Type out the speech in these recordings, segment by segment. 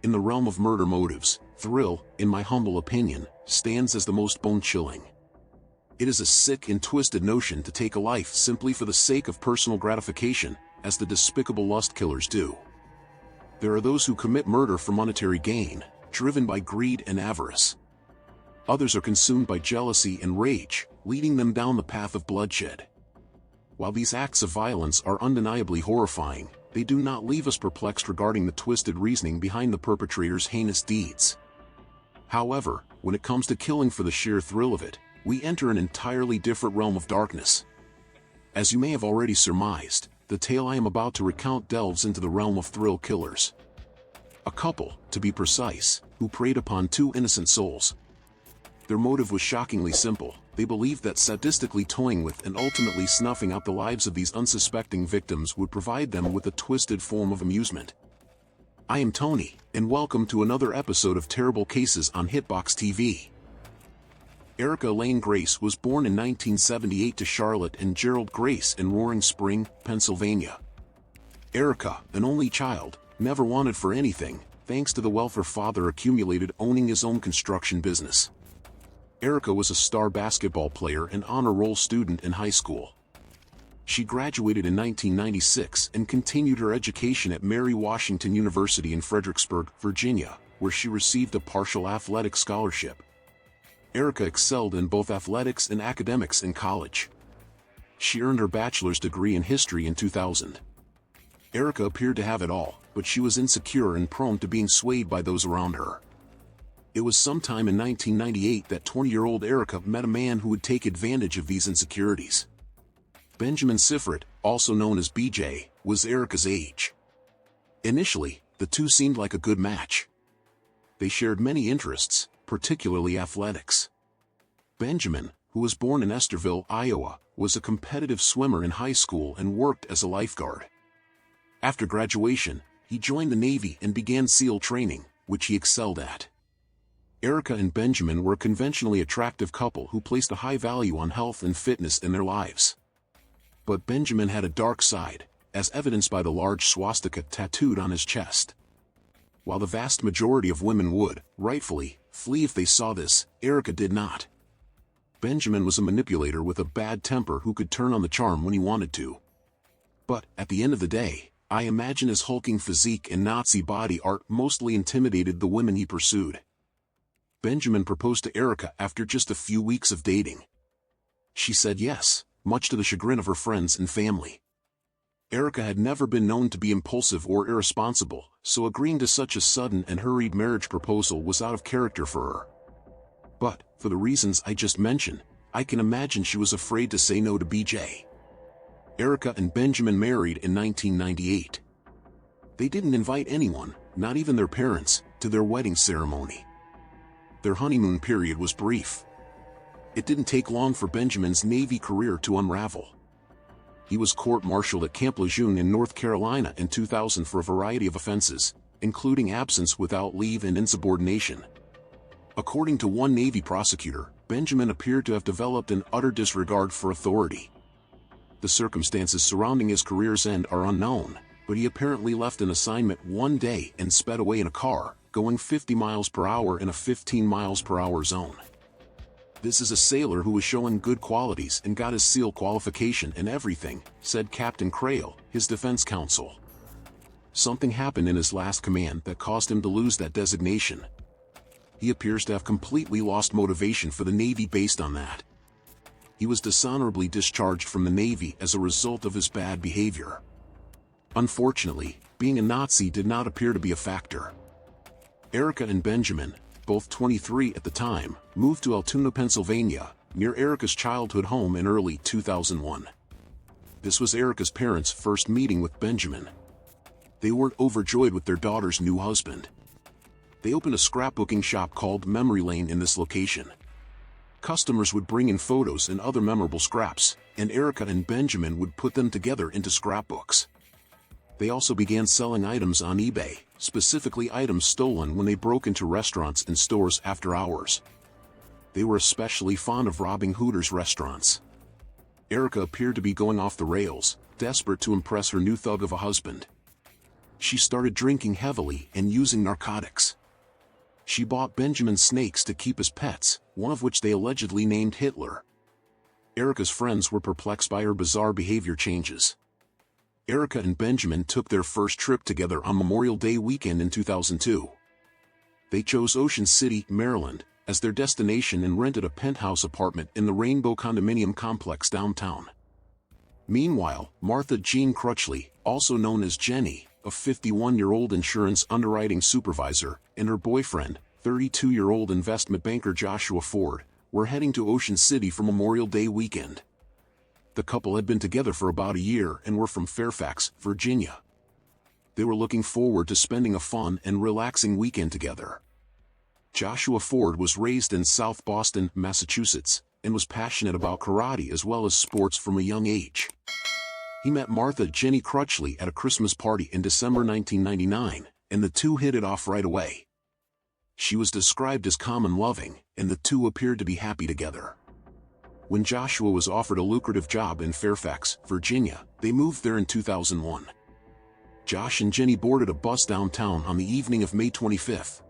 In the realm of murder motives, thrill, in my humble opinion, stands as the most bone-chilling. It is a sick and twisted notion to take a life simply for the sake of personal gratification, as the despicable lust killers do. There are those who commit murder for monetary gain, driven by greed and avarice. Others are consumed by jealousy and rage, leading them down the path of bloodshed. While these acts of violence are undeniably horrifying, they do not leave us perplexed regarding the twisted reasoning behind the perpetrators' heinous deeds. However, when it comes to killing for the sheer thrill of it, we enter an entirely different realm of darkness. As you may have already surmised, the tale I am about to recount delves into the realm of thrill killers. A couple, to be precise, who preyed upon two innocent souls. Their motive was shockingly simple. They believed that sadistically toying with and ultimately snuffing out the lives of these unsuspecting victims would provide them with a twisted form of amusement. I am Tony, and welcome to another episode of Terrible Cases on Hitbox TV. Erica Elaine Grace was born in 1978 to Charlotte and Gerald Grace in Roaring Spring, Pennsylvania. Erica, an only child, never wanted for anything, thanks to the wealth her father accumulated owning his own construction business. Erica was a star basketball player and honor roll student in high school. She graduated in 1996 and continued her education at Mary Washington University in Fredericksburg, Virginia, where she received a partial athletic scholarship. Erica excelled in both athletics and academics in college. She earned her bachelor's degree in history in 2000. Erica appeared to have it all, but she was insecure and prone to being swayed by those around her. It was sometime in 1998 that 20-year-old Erica met a man who would take advantage of these insecurities. Benjamin Sifrit, also known as BJ, was Erica's age. Initially, the two seemed like a good match. They shared many interests, particularly athletics. Benjamin, who was born in Esterville, Iowa, was a competitive swimmer in high school and worked as a lifeguard. After graduation, he joined the Navy and began SEAL training, which he excelled at. Erica and Benjamin were a conventionally attractive couple who placed a high value on health and fitness in their lives. But Benjamin had a dark side, as evidenced by the large swastika tattooed on his chest. While the vast majority of women would, rightfully, flee if they saw this, Erica did not. Benjamin was a manipulator with a bad temper who could turn on the charm when he wanted to. But, at the end of the day, I imagine his hulking physique and Nazi body art mostly intimidated the women he pursued. Benjamin proposed to Erica after just a few weeks of dating. She said yes, much to the chagrin of her friends and family. Erica had never been known to be impulsive or irresponsible, so agreeing to such a sudden and hurried marriage proposal was out of character for her. But, for the reasons I just mentioned, I can imagine she was afraid to say no to BJ. Erica and Benjamin married in 1998. They didn't invite anyone, not even their parents, to their wedding ceremony. Their honeymoon period was brief. It didn't take long for Benjamin's Navy career to unravel. He was court-martialed at Camp Lejeune in North Carolina in 2000 for a variety of offenses, including absence without leave and insubordination. According to one Navy prosecutor, Benjamin appeared to have developed an utter disregard for authority. The circumstances surrounding his career's end are unknown, but he apparently left an assignment one day and sped away in a car, going 50 miles per hour in a 15 miles per hour zone. This is a sailor who was showing good qualities and got his SEAL qualification and everything, said Captain Crail, his defense counsel. Something happened in his last command that caused him to lose that designation. He appears to have completely lost motivation for the Navy based on that. He was dishonorably discharged from the Navy as a result of his bad behavior. Unfortunately, being a Nazi did not appear to be a factor. Erica and Benjamin, both 23 at the time, moved to Altoona, Pennsylvania, near Erica's childhood home in early 2001. This was Erica's parents' first meeting with Benjamin. They weren't overjoyed with their daughter's new husband. They opened a scrapbooking shop called Memory Lane in this location. Customers would bring in photos and other memorable scraps, and Erica and Benjamin would put them together into scrapbooks. They also began selling items on eBay, specifically items stolen when they broke into restaurants and stores after hours. They were especially fond of robbing Hooters restaurants. Erica appeared to be going off the rails, desperate to impress her new thug of a husband. she started drinking heavily and using narcotics. She bought Benjamin snakes to keep as pets, one of which they allegedly named Hitler. Erica's friends were perplexed by her bizarre behavior changes. Erica and Benjamin took their first trip together on Memorial Day weekend in 2002. They chose Ocean City, Maryland, as their destination and rented a penthouse apartment in the Rainbow condominium complex downtown. Meanwhile, Martha Jean Crutchley, also known as Jenny, a 51-year-old insurance underwriting supervisor, and her boyfriend, 32-year-old investment banker Joshua Ford, were heading to Ocean City for Memorial Day weekend. The couple had been together for about a year and were from Fairfax, Virginia. They were looking forward to spending a fun and relaxing weekend together. Joshua Ford was raised in South Boston, Massachusetts, and was passionate about karate as well as sports from a young age. He met Martha Jenny Crutchley at a Christmas party in December 1999, and the two hit it off right away. She was described as calm and loving, and the two appeared to be happy together. When Joshua was offered a lucrative job in Fairfax, Virginia, they moved there in 2001. Josh and Jenny boarded a bus downtown on the evening of May 25th.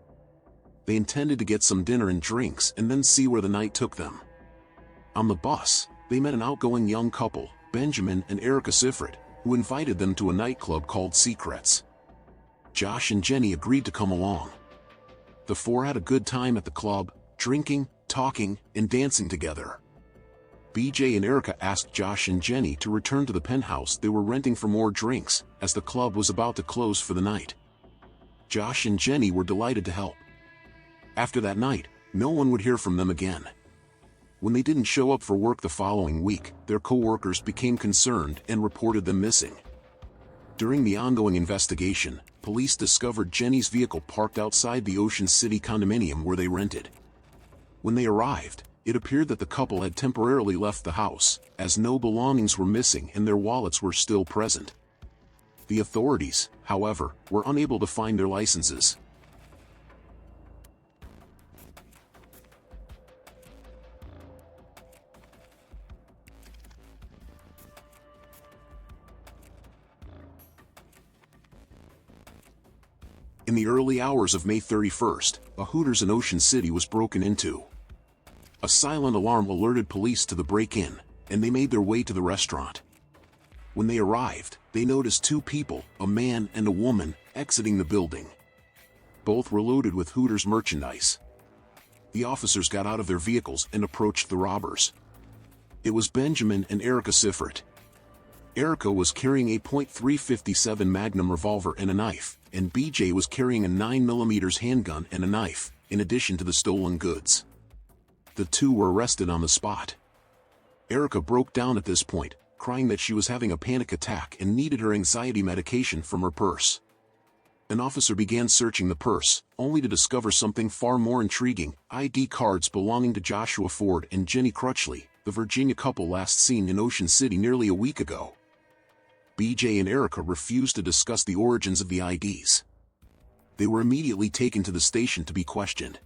They intended to get some dinner and drinks and then see where the night took them. On the bus, they met an outgoing young couple, Benjamin and Erica Sifrit, who invited them to a nightclub called Secrets. Josh and Jenny agreed to come along. The four had a good time at the club, drinking, talking, and dancing together. BJ and Erica asked Josh and Jenny to return to the penthouse they were renting for more drinks, as the club was about to close for the night. Josh and Jenny were delighted to help. After that night, no one would hear from them again. When they didn't show up for work the following week, their co-workers became concerned and reported them missing. During the ongoing investigation, police discovered Jenny's vehicle parked outside the Ocean City condominium where they rented. When they arrived, it appeared that the couple had temporarily left the house, as no belongings were missing and their wallets were still present. The authorities, however, were unable to find their licenses. In the early hours of May 31st, a Hooters in Ocean City was broken into. A silent alarm alerted police to the break-in, and they made their way to the restaurant. When they arrived, they noticed two people, a man and a woman, exiting the building. Both were loaded with Hooters merchandise. The officers got out of their vehicles and approached the robbers. It was Benjamin and Erica Sifrit. Erica was carrying a .357 Magnum revolver and a knife, and BJ was carrying a 9mm handgun and a knife, in addition to the stolen goods. The two were arrested on the spot. Erica broke down at this point, crying that she was having a panic attack and needed her anxiety medication from her purse. An officer began searching the purse, only to discover something far more intriguing: ID cards belonging to Joshua Ford and Jenny Crutchley, the Virginia couple last seen in Ocean City nearly a week ago. BJ and Erica refused to discuss the origins of the IDs. They were immediately taken to the station to be questioned.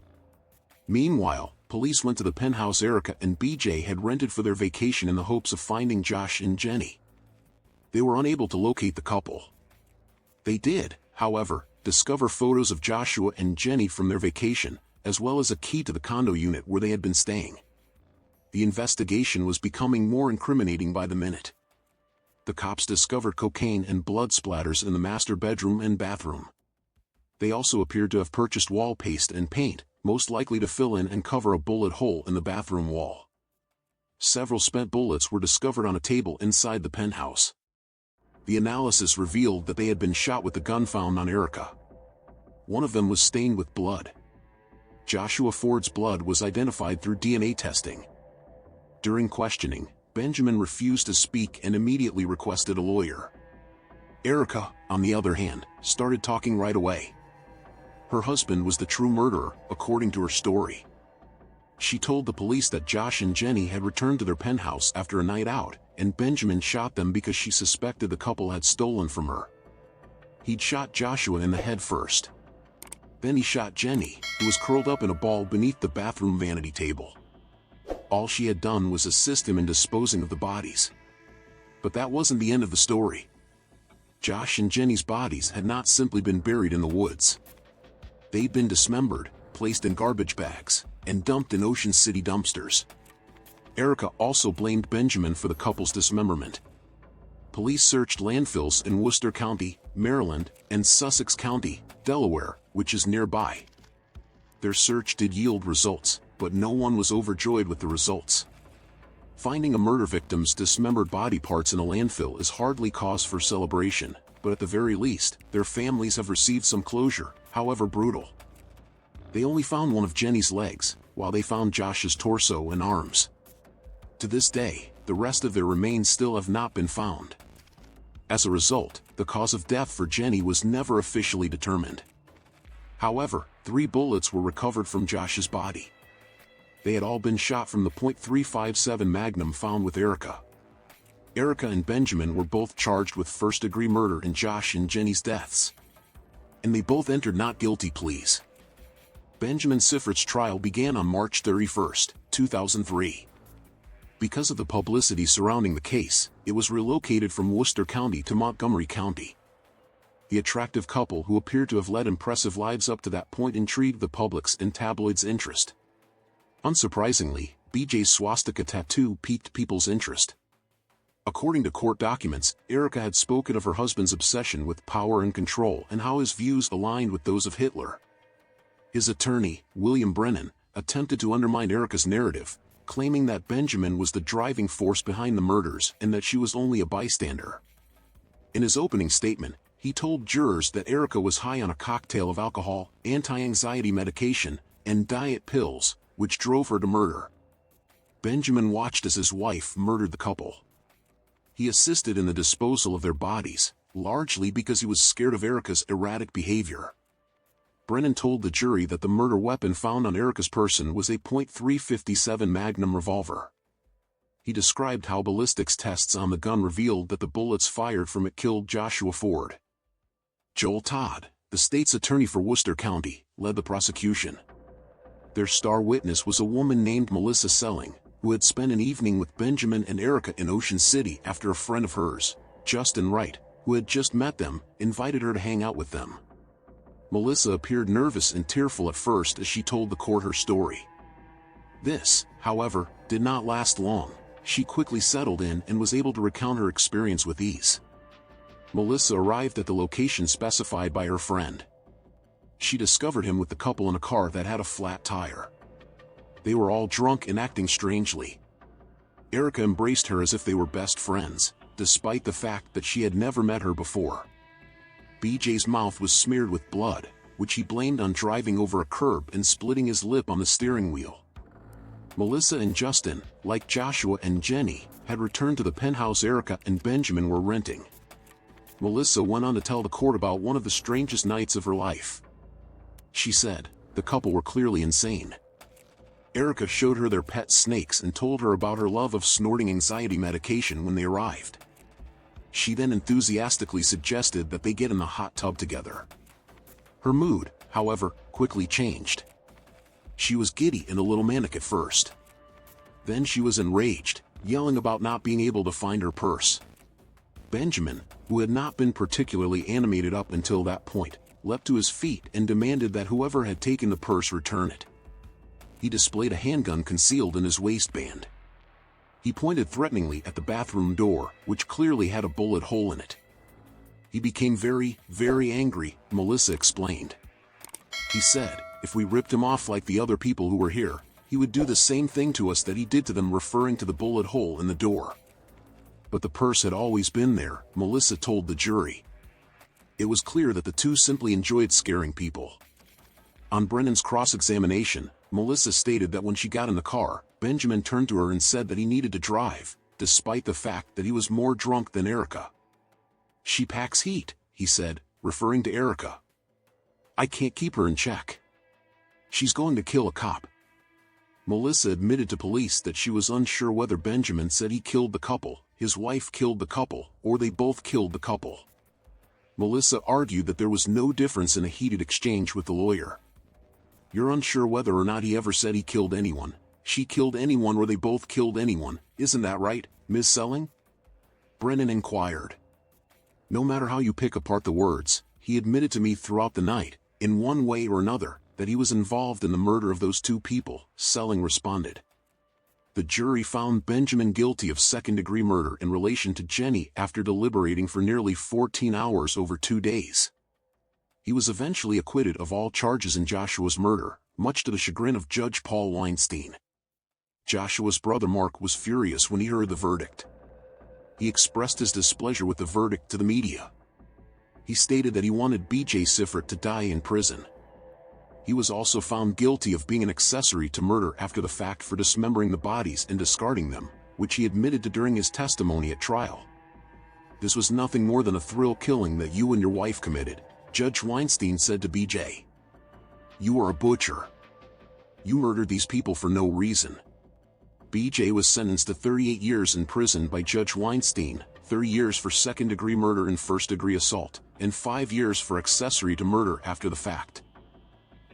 Meanwhile, police went to the penthouse Erica and BJ had rented for their vacation in the hopes of finding Josh and Jenny. They were unable to locate the couple. They did, however, discover photos of Joshua and Jenny from their vacation, as well as a key to the condo unit where they had been staying. The investigation was becoming more incriminating by the minute. The cops discovered cocaine and blood splatters in the master bedroom and bathroom. They also appeared to have purchased wall paste and paint, most likely to fill in and cover a bullet hole in the bathroom wall. Several spent bullets were discovered on a table inside the penthouse. The analysis revealed that they had been shot with the gun found on Erica. One of them was stained with blood. Joshua Ford's blood was identified through DNA testing. During questioning, Benjamin refused to speak and immediately requested a lawyer. Erica, on the other hand, started talking right away. Her husband was the true murderer, according to her story. She told the police that Josh and Jenny had returned to their penthouse after a night out, and Benjamin shot them because she suspected the couple had stolen from her. He'd shot Joshua in the head first. Then he shot Jenny, who was curled up in a ball beneath the bathroom vanity table. All she had done was assist him in disposing of the bodies. But that wasn't the end of the story. Josh and Jenny's bodies had not simply been buried in the woods. They'd been dismembered, placed in garbage bags, and dumped in Ocean City dumpsters. Erica also blamed Benjamin for the couple's dismemberment. Police searched landfills in Worcester County, Maryland, and Sussex County, Delaware, which is nearby. Their search did yield results, but no one was overjoyed with the results. Finding a murder victim's dismembered body parts in a landfill is hardly cause for celebration, but at the very least, their families have received some closure, however brutal. They only found one of Jenny's legs, while they found Josh's torso and arms. To this day, the rest of their remains still have not been found. As a result, the cause of death for Jenny was never officially determined. However, 3 bullets were recovered from Josh's body. They had all been shot from the .357 Magnum found with Erica. Erica and Benjamin were both charged with first-degree murder in Josh and Jenny's deaths. And they both entered not guilty pleas. Benjamin Sifrit's trial began on March 31, 2003. Because of the publicity surrounding the case, it was relocated from Worcester County to Montgomery County. The attractive couple who appeared to have led impressive lives up to that point intrigued the public's and tabloids' interest. Unsurprisingly, BJ's swastika tattoo piqued people's interest. According to court documents, Erica had spoken of her husband's obsession with power and control and how his views aligned with those of Hitler. His attorney, William Brennan, attempted to undermine Erica's narrative, claiming that Benjamin was the driving force behind the murders and that she was only a bystander. In his opening statement, he told jurors that Erica was high on a cocktail of alcohol, anti-anxiety medication, and diet pills, which drove her to murder. Benjamin watched as his wife murdered the couple. He assisted in the disposal of their bodies, largely because he was scared of Erica's erratic behavior. Brennan told the jury that the murder weapon found on Erica's person was a .357 Magnum revolver. He described how ballistics tests on the gun revealed that the bullets fired from it killed Joshua Ford. Joel Todd, the state's attorney for Worcester County, led the prosecution. Their star witness was a woman named Melissa Selling, who had spent an evening with Benjamin and Erica in Ocean City after a friend of hers, Justin Wright, who had just met them, invited her to hang out with them. Melissa appeared nervous and tearful at first as she told the court her story. This, however, did not last long. She quickly settled in and was able to recount her experience with ease. Melissa arrived at the location specified by her friend. She discovered him with the couple in a car that had a flat tire. They were all drunk and acting strangely. Erica embraced her as if they were best friends, despite the fact that she had never met her before. BJ's mouth was smeared with blood, which he blamed on driving over a curb and splitting his lip on the steering wheel. Melissa and Justin, like Joshua and Jenny, had returned to the penthouse Erica and Benjamin were renting. Melissa went on to tell the court about one of the strangest nights of her life. She said, the couple were clearly insane. Erica showed her their pet snakes and told her about her love of snorting anxiety medication when they arrived. She then enthusiastically suggested that they get in the hot tub together. Her mood, however, quickly changed. She was giddy and a little manic at first. Then she was enraged, yelling about not being able to find her purse. Benjamin, who had not been particularly animated up until that point, leapt to his feet and demanded that whoever had taken the purse return it. He displayed a handgun concealed in his waistband. He pointed threateningly at the bathroom door, which clearly had a bullet hole in it. He became very, very angry, Melissa explained. He said, if we ripped him off like the other people who were here, he would do the same thing to us that he did to them, referring to the bullet hole in the door. But the purse had always been there, Melissa told the jury. It was clear that the two simply enjoyed scaring people. On Brennan's cross-examination, Melissa stated that when she got in the car, Benjamin turned to her and said that he needed to drive, despite the fact that he was more drunk than Erica. She packs heat, he said, referring to Erica. I can't keep her in check. She's going to kill a cop. Melissa admitted to police that she was unsure whether Benjamin said he killed the couple, his wife killed the couple, or they both killed the couple. Melissa argued that there was no difference in a heated exchange with the lawyer. You're unsure whether or not he ever said he killed anyone, she killed anyone, or they both killed anyone, isn't that right, Ms. Selling? Brennan inquired. No matter how you pick apart the words, he admitted to me throughout the night, in one way or another, that he was involved in the murder of those two people, Selling responded. The jury found Benjamin guilty of second-degree murder in relation to Jenny after deliberating for nearly 14 hours over 2 days. He was eventually acquitted of all charges in Joshua's murder, much to the chagrin of Judge Paul Weinstein. Joshua's brother Mark was furious when he heard the verdict. He expressed his displeasure with the verdict to the media. He stated that he wanted B.J. Siffert to die in prison. He was also found guilty of being an accessory to murder after the fact for dismembering the bodies and discarding them, which he admitted to during his testimony at trial. This was nothing more than a thrill killing that you and your wife committed, Judge Weinstein said to B.J. You are a butcher. You murdered these people for no reason. B.J. was sentenced to 38 years in prison by Judge Weinstein, 30 years for second-degree murder and first-degree assault, and 5 years for accessory to murder after the fact.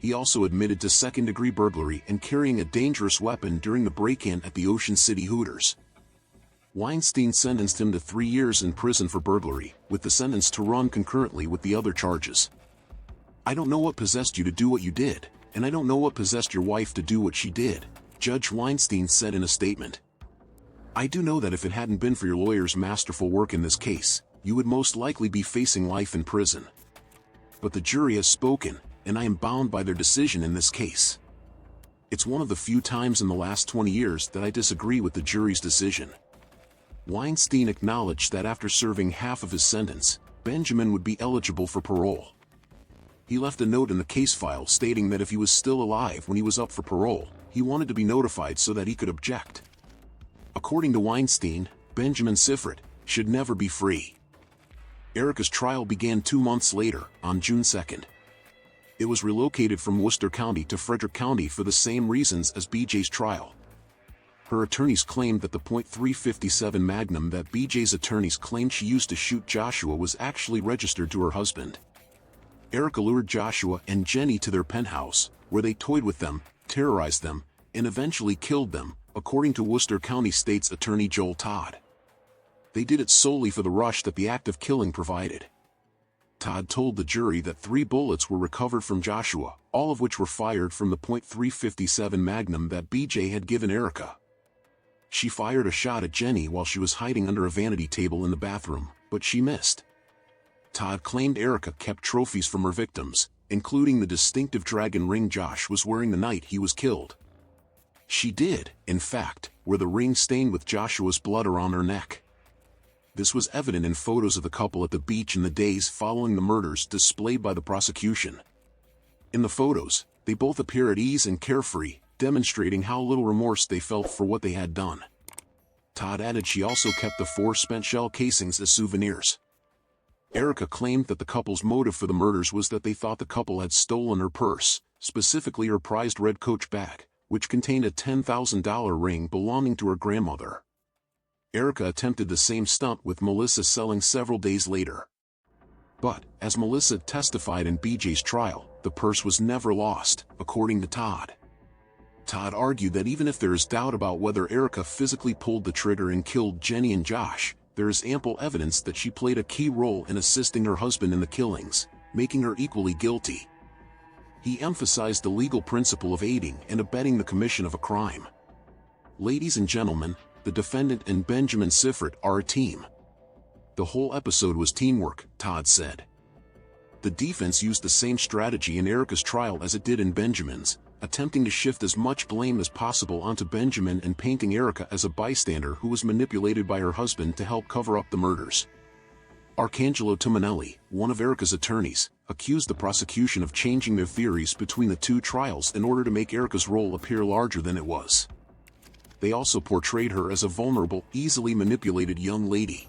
He also admitted to second-degree burglary and carrying a dangerous weapon during the break-in at the Ocean City Hooters. Weinstein sentenced him to 3 years in prison for burglary, with the sentence to run concurrently with the other charges. I don't know what possessed you to do what you did, and I don't know what possessed your wife to do what she did, Judge Weinstein said in a statement. I do know that if it hadn't been for your lawyer's masterful work in this case, you would most likely be facing life in prison. But the jury has spoken, and I am bound by their decision in this case. It's one of the few times in the last 20 years that I disagree with the jury's decision. Weinstein acknowledged that after serving half of his sentence, Benjamin would be eligible for parole. He left a note in the case file stating that if he was still alive when he was up for parole, he wanted to be notified so that he could object. According to Weinstein, Benjamin Siffert should never be free. Erica's trial began 2 months later, on June 2nd. It was relocated from Worcester County to Frederick County for the same reasons as BJ's trial. Her attorneys claimed that the .357 Magnum that BJ's attorneys claimed she used to shoot Joshua was actually registered to her husband. Erica lured Joshua and Jenny to their penthouse, where they toyed with them, terrorized them, and eventually killed them, according to Worcester County State's Attorney Joel Todd. They did it solely for the rush that the act of killing provided. Todd told the jury that 3 bullets were recovered from Joshua, all of which were fired from the .357 Magnum that BJ had given Erica. She fired a shot at Jenny while she was hiding under a vanity table in the bathroom, but she missed. Todd claimed Erica kept trophies from her victims, including the distinctive dragon ring Josh was wearing the night he was killed. She did, in fact, wear the ring stained with Joshua's blood around her neck. This was evident in photos of the couple at the beach in the days following the murders displayed by the prosecution. In the photos, they both appear at ease and carefree, demonstrating how little remorse they felt for what they had done. Todd added she also kept the 4 spent shell casings as souvenirs. Erica claimed that the couple's motive for the murders was that they thought the couple had stolen her purse, specifically her prized red Coach bag, which contained a $10,000 ring belonging to her grandmother. Erica attempted the same stunt with Melissa Selling several days later. But, as Melissa testified in BJ's trial, the purse was never lost, according to Todd. Todd argued that even if there is doubt about whether Erica physically pulled the trigger and killed Jenny and Josh, there is ample evidence that she played a key role in assisting her husband in the killings, making her equally guilty. He emphasized the legal principle of aiding and abetting the commission of a crime. Ladies and gentlemen, the defendant and Benjamin Siffert are a team. The whole episode was teamwork, Todd said. The defense used the same strategy in Erica's trial as it did in Benjamin's, attempting to shift as much blame as possible onto Benjamin and painting Erica as a bystander who was manipulated by her husband to help cover up the murders. Arcangelo Tominelli, one of Erica's attorneys, accused the prosecution of changing their theories between the 2 trials in order to make Erica's role appear larger than it was. They also portrayed her as a vulnerable, easily manipulated young lady.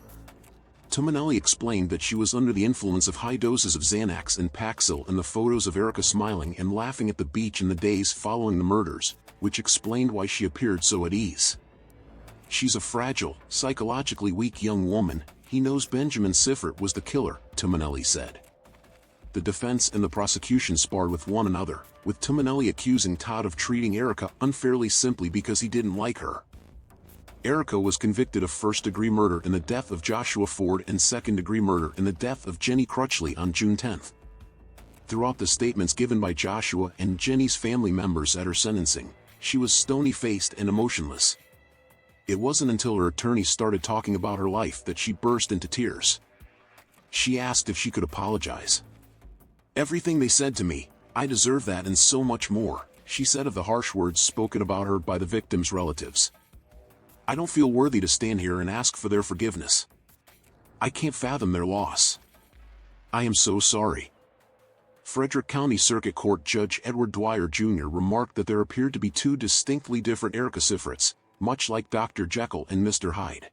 Tominelli explained that she was under the influence of high doses of Xanax and Paxil in the photos of Erica smiling and laughing at the beach in the days following the murders, which explained why she appeared so at ease. She's a fragile, psychologically weak young woman. He knows Benjamin Siffert was the killer, Tominelli said. The defense and the prosecution sparred with one another, with Tominelli accusing Todd of treating Erica unfairly simply because he didn't like her. Erica was convicted of first-degree murder in the death of Joshua Ford and second-degree murder in the death of Jenny Crutchley on June 10. Throughout the statements given by Joshua and Jenny's family members at her sentencing, she was stony-faced and emotionless. It wasn't until her attorney started talking about her life that she burst into tears. She asked if she could apologize. "Everything they said to me, I deserve that and so much more," she said of the harsh words spoken about her by the victims' relatives. "I don't feel worthy to stand here and ask for their forgiveness. I can't fathom their loss. I am so sorry." Frederick County Circuit Court Judge Edward Dwyer Jr. remarked that there appeared to be two distinctly different Erica Sifrits, much like Dr. Jekyll and Mr. Hyde.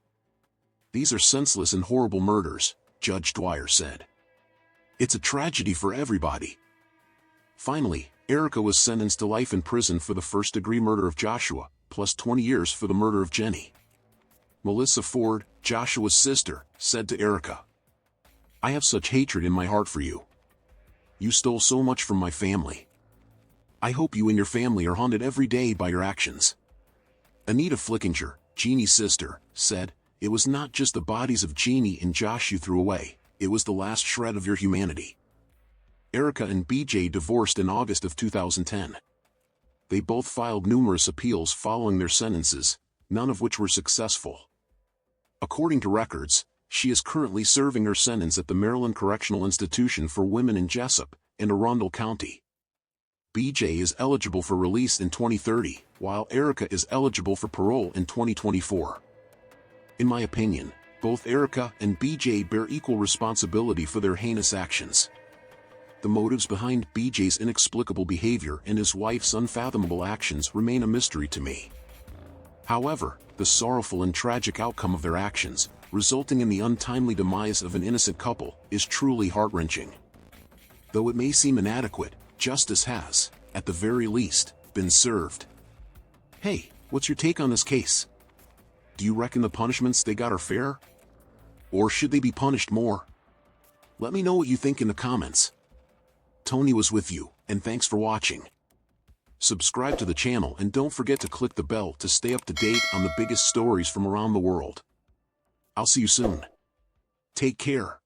"These are senseless and horrible murders," Judge Dwyer said. "It's a tragedy for everybody." Finally, Erica was sentenced to life in prison for the first-degree murder of Joshua, plus 20 years for the murder of Jenny. Melissa Ford, Joshua's sister, said to Erica, "I have such hatred in my heart for you. You stole so much from my family. I hope you and your family are haunted every day by your actions." Anita Flickinger, Jeannie's sister, said, "It was not just the bodies of Jeannie and Josh you threw away, it was the last shred of your humanity." Erica and BJ divorced in August of 2010. They both filed numerous appeals following their sentences, none of which were successful. According to records, she is currently serving her sentence at the Maryland Correctional Institution for Women in Jessup, in Arundel County. BJ is eligible for release in 2030, while Erica is eligible for parole in 2024. In my opinion, both Erica and BJ bear equal responsibility for their heinous actions. The motives behind BJ's inexplicable behavior and his wife's unfathomable actions remain a mystery to me. However, the sorrowful and tragic outcome of their actions, resulting in the untimely demise of an innocent couple, is truly heart-wrenching. Though it may seem inadequate, justice has, at the very least, been served. Hey, what's your take on this case? Do you reckon the punishments they got are fair? Or should they be punished more? Let me know what you think in the comments. Tony was with you, and thanks for watching. Subscribe to the channel and don't forget to click the bell to stay up to date on the biggest stories from around the world. I'll see you soon. Take care.